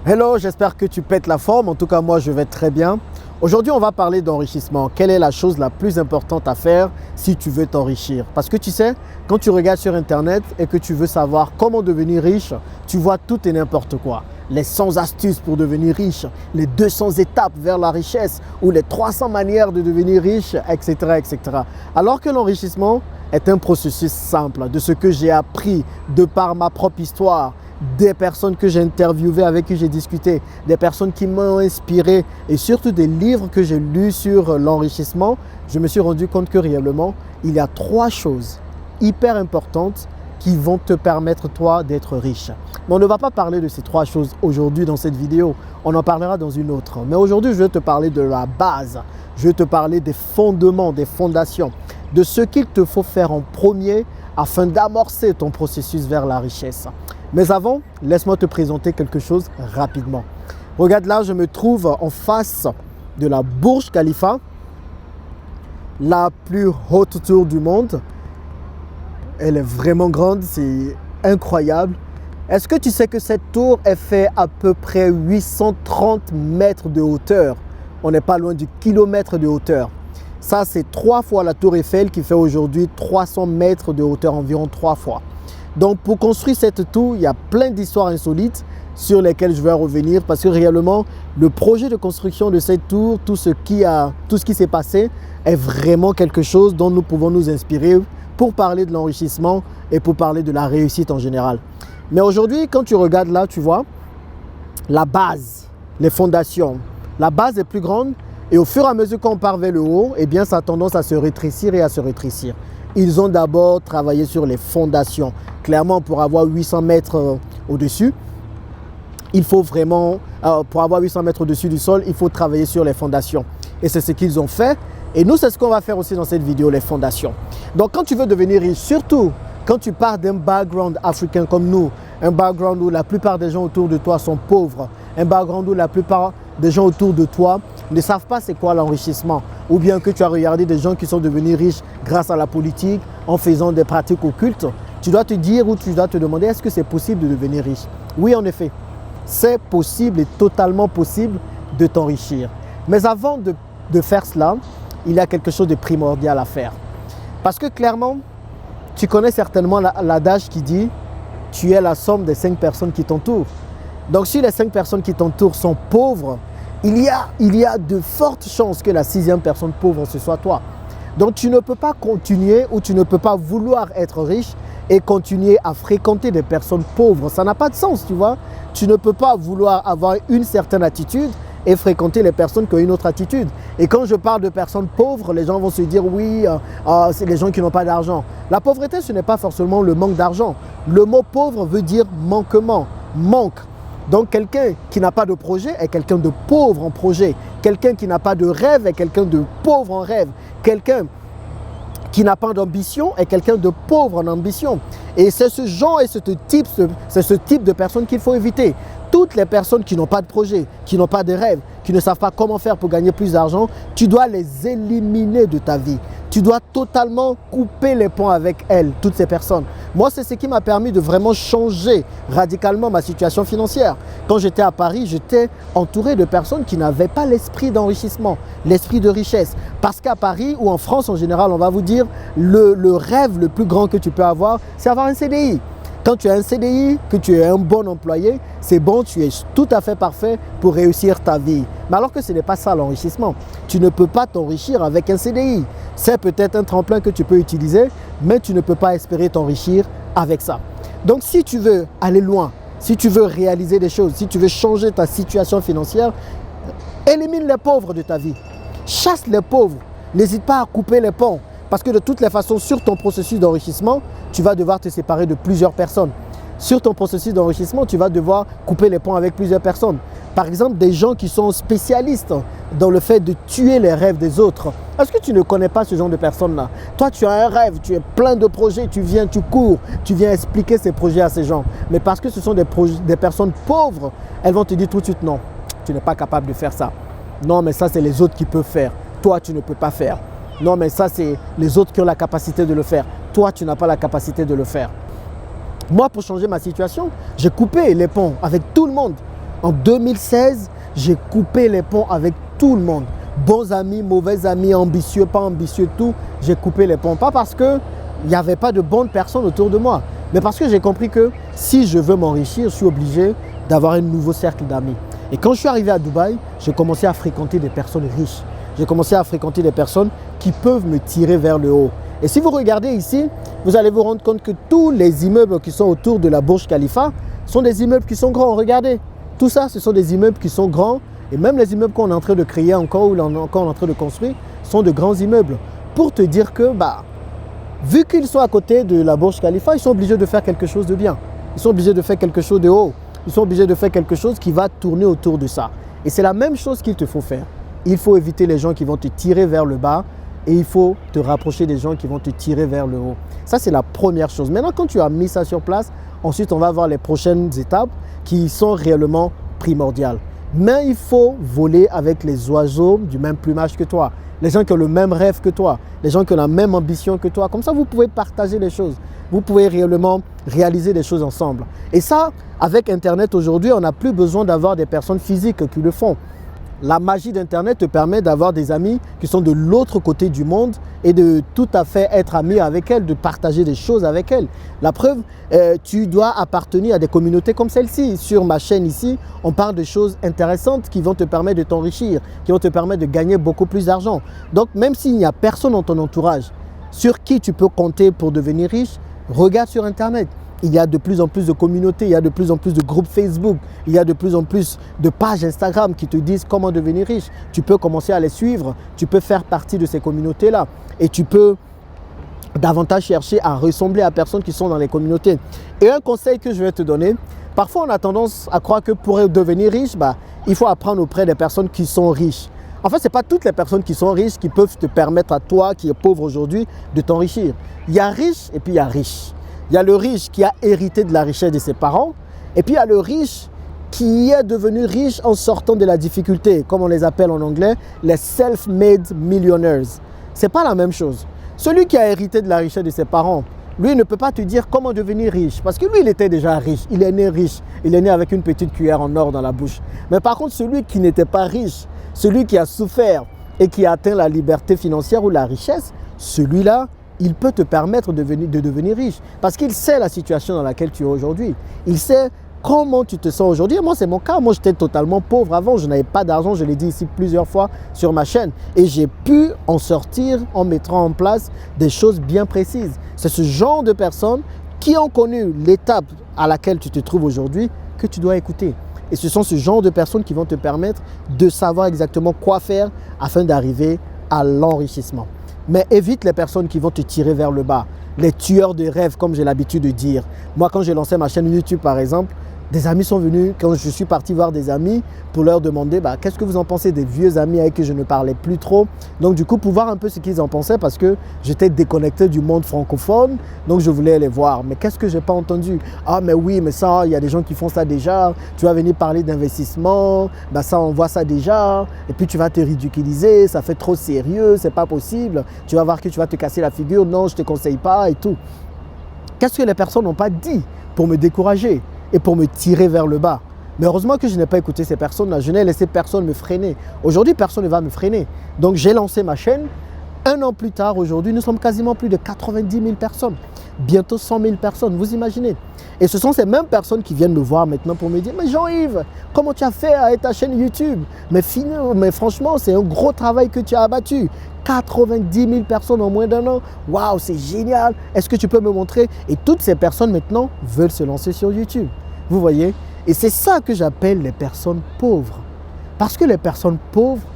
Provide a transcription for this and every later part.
Hello, j'espère que tu pètes la forme. En tout cas, moi, je vais très bien. Aujourd'hui, on va parler d'enrichissement. Quelle est la chose la plus importante à faire si tu veux t'enrichir? Parce que tu sais, quand tu regardes sur Internet et que tu veux savoir comment devenir riche, tu vois tout et n'importe quoi. Les 100 astuces pour devenir riche, les 200 étapes vers la richesse ou les 300 manières de devenir riche, etc., etc. Alors que l'enrichissement est un processus simple de ce que j'ai appris de par ma propre histoire, des personnes que j'ai interviewées, avec qui j'ai discuté, des personnes qui m'ont inspiré et surtout des livres que j'ai lus sur l'enrichissement, je me suis rendu compte que réellement, il y a 3 choses hyper importantes qui vont te permettre toi d'être riche. Mais on ne va pas parler de ces 3 choses aujourd'hui dans cette vidéo, on en parlera dans une autre. Mais aujourd'hui, je vais te parler de la base, je vais te parler des fondements, des fondations, de ce qu'il te faut faire en premier afin d'amorcer ton processus vers la richesse. Mais avant, laisse-moi te présenter quelque chose rapidement. Regarde là, je me trouve en face de la Burj Khalifa, la plus haute tour du monde. Elle est vraiment grande, c'est incroyable. Est-ce que tu sais que cette tour est faite à peu près 830 mètres de hauteur? On n'est pas loin du kilomètre de hauteur. Ça, c'est 3 fois la tour Eiffel qui fait aujourd'hui 300 mètres de hauteur, environ 3 fois. Donc, pour construire cette tour, il y a plein d'histoires insolites sur lesquelles je vais revenir parce que réellement, le projet de construction de cette tour, tout ce qui s'est passé est vraiment quelque chose dont nous pouvons nous inspirer pour parler de l'enrichissement et pour parler de la réussite en général. Mais aujourd'hui, quand tu regardes là, tu vois la base, les fondations. La base est plus grande et au fur et à mesure qu'on part vers le haut, eh bien, ça a tendance à se rétrécir et à se rétrécir. Ils ont d'abord travaillé sur les fondations. Clairement, pour avoir 800 mètres au-dessus, il faut vraiment, pour avoir 800 mètres au-dessus du sol, il faut travailler sur les fondations. Et c'est ce qu'ils ont fait. Et nous, c'est ce qu'on va faire aussi dans cette vidéo, les fondations. Donc, quand tu veux devenir riche, surtout quand tu pars d'un background africain comme nous, un background où la plupart des gens autour de toi sont pauvres, un background où la plupart des gens autour de toi ne savent pas c'est quoi l'enrichissement, ou bien que tu as regardé des gens qui sont devenus riches grâce à la politique en faisant des pratiques occultes, tu dois te dire ou tu dois te demander est-ce que c'est possible de devenir riche? Oui, en effet, c'est possible et totalement possible de t'enrichir. Mais avant de faire cela, il y a quelque chose de primordial à faire. Parce que clairement, tu connais certainement l'adage qui dit « tu es la somme des 5 personnes qui t'entourent ». Donc si les 5 personnes qui t'entourent sont pauvres, il y a de fortes chances que la 6e personne pauvre, ce soit toi. Donc tu ne peux pas continuer ou tu ne peux pas vouloir être riche et continuer à fréquenter des personnes pauvres. Ça n'a pas de sens, tu vois. Tu ne peux pas vouloir avoir une certaine attitude et fréquenter les personnes qui ont une autre attitude. Et quand je parle de personnes pauvres, les gens vont se dire oui, c'est les gens qui n'ont pas d'argent. La pauvreté, ce n'est pas forcément le manque d'argent. Le mot pauvre veut dire manquement, manque. Donc quelqu'un qui n'a pas de projet est quelqu'un de pauvre en projet. Quelqu'un qui n'a pas de rêve est quelqu'un de pauvre en rêve. Quelqu'un qui n'a pas d'ambition est quelqu'un de pauvre en ambition. Et c'est ce genre et ce type de personnes qu'il faut éviter. Toutes les personnes qui n'ont pas de projet, qui n'ont pas de rêve, qui ne savent pas comment faire pour gagner plus d'argent, tu dois les éliminer de ta vie. Tu dois totalement couper les ponts avec elles, toutes ces personnes. Moi, c'est ce qui m'a permis de vraiment changer radicalement ma situation financière. Quand j'étais à Paris, j'étais entouré de personnes qui n'avaient pas l'esprit d'enrichissement, l'esprit de richesse. Parce qu'à Paris ou en France en général, on va vous dire, le rêve le plus grand que tu peux avoir, c'est avoir un CDI. Quand tu as un CDI, que tu es un bon employé, c'est bon, tu es tout à fait parfait pour réussir ta vie. Mais alors que ce n'est pas ça l'enrichissement. Tu ne peux pas t'enrichir avec un CDI. C'est peut-être un tremplin que tu peux utiliser, mais tu ne peux pas espérer t'enrichir avec ça. Donc si tu veux aller loin, si tu veux réaliser des choses, si tu veux changer ta situation financière, élimine les pauvres de ta vie. Chasse les pauvres. N'hésite pas à couper les ponts. Parce que de toutes les façons, sur ton processus d'enrichissement, tu vas devoir te séparer de plusieurs personnes. Sur ton processus d'enrichissement, tu vas devoir couper les ponts avec plusieurs personnes. Par exemple, des gens qui sont spécialistes dans le fait de tuer les rêves des autres. Est-ce que tu ne connais pas ce genre de personnes-là? Toi, tu as un rêve, tu es plein de projets, tu viens, tu cours, tu viens expliquer ces projets à ces gens. Mais parce que ce sont des personnes pauvres, elles vont te dire tout de suite non, tu n'es pas capable de faire ça. Non, mais ça, c'est les autres qui peuvent faire. Toi, tu ne peux pas faire. Non, mais ça, c'est les autres qui ont la capacité de le faire. Toi, tu n'as pas la capacité de le faire. Moi, pour changer ma situation, j'ai coupé les ponts avec tout le monde. En 2016, j'ai coupé les ponts avec tout le monde. Bons amis, mauvais amis, ambitieux, pas ambitieux, tout. J'ai coupé les ponts. Pas parce qu'il n'y avait pas de bonnes personnes autour de moi, mais parce que j'ai compris que si je veux m'enrichir, je suis obligé d'avoir un nouveau cercle d'amis. Et quand je suis arrivé à Dubaï, j'ai commencé à fréquenter des personnes riches. J'ai commencé à fréquenter des personnes qui peuvent me tirer vers le haut. Et si vous regardez ici, vous allez vous rendre compte que tous les immeubles qui sont autour de la Burj Khalifa sont des immeubles qui sont grands. Regardez, tout ça, ce sont des immeubles qui sont grands. Et même les immeubles qu'on est en train de créer encore ou encore en train de construire sont de grands immeubles. Pour te dire que, vu qu'ils sont à côté de la Burj Khalifa, ils sont obligés de faire quelque chose de bien. Ils sont obligés de faire quelque chose de haut. Ils sont obligés de faire quelque chose qui va tourner autour de ça. Et c'est la même chose qu'il te faut faire. Il faut éviter les gens qui vont te tirer vers le bas et il faut te rapprocher des gens qui vont te tirer vers le haut. Ça, c'est la première chose. Maintenant, quand tu as mis ça sur place, ensuite, on va voir les prochaines étapes qui sont réellement primordiales. Mais il faut voler avec les oiseaux du même plumage que toi. Les gens qui ont le même rêve que toi. Les gens qui ont la même ambition que toi. Comme ça, vous pouvez partager les choses. Vous pouvez réellement réaliser des choses ensemble. Et ça, avec Internet aujourd'hui, on n'a plus besoin d'avoir des personnes physiques qui le font. La magie d'Internet te permet d'avoir des amis qui sont de l'autre côté du monde et de tout à fait être ami avec elles, de partager des choses avec elles. La preuve, tu dois appartenir à des communautés comme celle-ci. Sur ma chaîne ici, on parle de choses intéressantes qui vont te permettre de t'enrichir, qui vont te permettre de gagner beaucoup plus d'argent. Donc, même s'il n'y a personne dans ton entourage sur qui tu peux compter pour devenir riche, regarde sur Internet. Il y a de plus en plus de communautés, il y a de plus en plus de groupes Facebook, il y a de plus en plus de pages Instagram qui te disent comment devenir riche. Tu peux commencer à les suivre, tu peux faire partie de ces communautés-là et tu peux davantage chercher à ressembler à personnes qui sont dans les communautés. Et un conseil que je vais te donner, parfois on a tendance à croire que pour devenir riche, il faut apprendre auprès des personnes qui sont riches. En fait, ce n'est pas toutes les personnes qui sont riches qui peuvent te permettre à toi, qui es pauvre aujourd'hui, de t'enrichir. Il y a riche et puis il y a riche. Il y a le riche qui a hérité de la richesse de ses parents et puis il y a le riche qui est devenu riche en sortant de la difficulté, comme on les appelle en anglais, les self-made millionaires. Ce n'est pas la même chose. Celui qui a hérité de la richesse de ses parents, lui ne peut pas te dire comment devenir riche parce que lui, il était déjà riche, il est né riche, il est né avec une petite cuillère en or dans la bouche. Mais par contre, celui qui n'était pas riche, celui qui a souffert et qui a atteint la liberté financière ou la richesse, celui-là, il peut te permettre de devenir riche parce qu'il sait la situation dans laquelle tu es aujourd'hui. Il sait comment tu te sens aujourd'hui. Et moi, c'est mon cas. Moi, j'étais totalement pauvre avant. Je n'avais pas d'argent. Je l'ai dit ici plusieurs fois sur ma chaîne. Et j'ai pu en sortir en mettant en place des choses bien précises. C'est ce genre de personnes qui ont connu l'étape à laquelle tu te trouves aujourd'hui que tu dois écouter. Et ce sont ce genre de personnes qui vont te permettre de savoir exactement quoi faire afin d'arriver à l'enrichissement. Mais évite les personnes qui vont te tirer vers le bas, les tueurs de rêves comme j'ai l'habitude de dire. Moi, quand j'ai lancé ma chaîne YouTube par exemple, des amis sont venus, quand je suis parti voir des amis pour leur demander qu'est-ce que vous en pensez des vieux amis avec qui je ne parlais plus trop. Donc du coup, pour voir un peu ce qu'ils en pensaient parce que j'étais déconnecté du monde francophone, donc je voulais les voir. Mais qu'est-ce que je n'ai pas entendu? Ah mais oui, mais ça, il y a des gens qui font ça déjà. Tu vas venir parler d'investissement, ça on voit ça déjà. Et puis tu vas te ridiculiser, ça fait trop sérieux, c'est pas possible. Tu vas voir que tu vas te casser la figure, non, je ne te conseille pas et tout. Qu'est-ce que les personnes n'ont pas dit pour me décourager et pour me tirer vers le bas? Mais heureusement que je n'ai pas écouté ces personnes-là. Je n'ai laissé personne me freiner. Aujourd'hui, personne ne va me freiner. Donc, j'ai lancé ma chaîne. 1 an plus tard, aujourd'hui, nous sommes quasiment plus de 90 000 personnes. Bientôt 100 000 personnes, vous imaginez. Et ce sont ces mêmes personnes qui viennent me voir maintenant pour me dire « Mais Jean-Yves, comment tu as fait avec ta chaîne YouTube ? Mais franchement, c'est un gros travail que tu as abattu. 90 000 personnes en moins d'1 an. Waouh, c'est génial. Est-ce que tu peux me montrer ?» Et toutes ces personnes maintenant veulent se lancer sur YouTube. Vous voyez? Et c'est ça que j'appelle les personnes pauvres. Parce que les personnes pauvres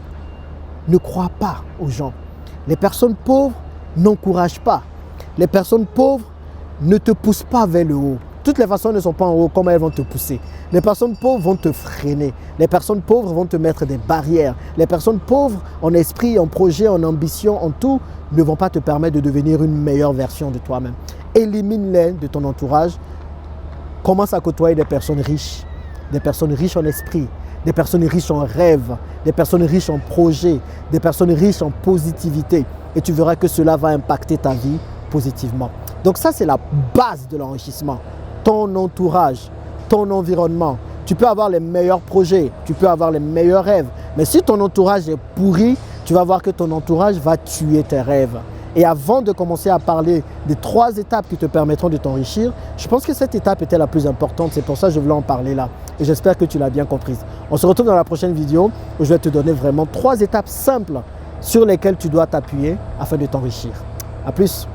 ne croient pas aux gens. Les personnes pauvres n'encouragent pas. Les personnes pauvres ne te poussent pas vers le haut. Toutes les façons ne sont pas en haut, comment elles vont te pousser. Les personnes pauvres vont te freiner. Les personnes pauvres vont te mettre des barrières. Les personnes pauvres, en esprit, en projet, en ambition, en tout, ne vont pas te permettre de devenir une meilleure version de toi-même. Élimine-les de ton entourage. Commence à côtoyer des personnes riches en esprit, des personnes riches en rêve, des personnes riches en projet, des personnes riches en positivité. Et tu verras que cela va impacter ta vie positivement. Donc ça, c'est la base de l'enrichissement. Ton entourage, ton environnement, Tu peux avoir les meilleurs projets, tu peux avoir les meilleurs rêves. Mais si ton entourage est pourri, tu vas voir que ton entourage va tuer tes rêves. Et avant de commencer à parler des 3 étapes qui te permettront de t'enrichir, je pense que cette étape était la plus importante. C'est pour ça que je voulais en parler là. Et j'espère que tu l'as bien comprise. On se retrouve dans la prochaine vidéo où je vais te donner vraiment 3 étapes simples sur lesquelles tu dois t'appuyer afin de t'enrichir. À plus.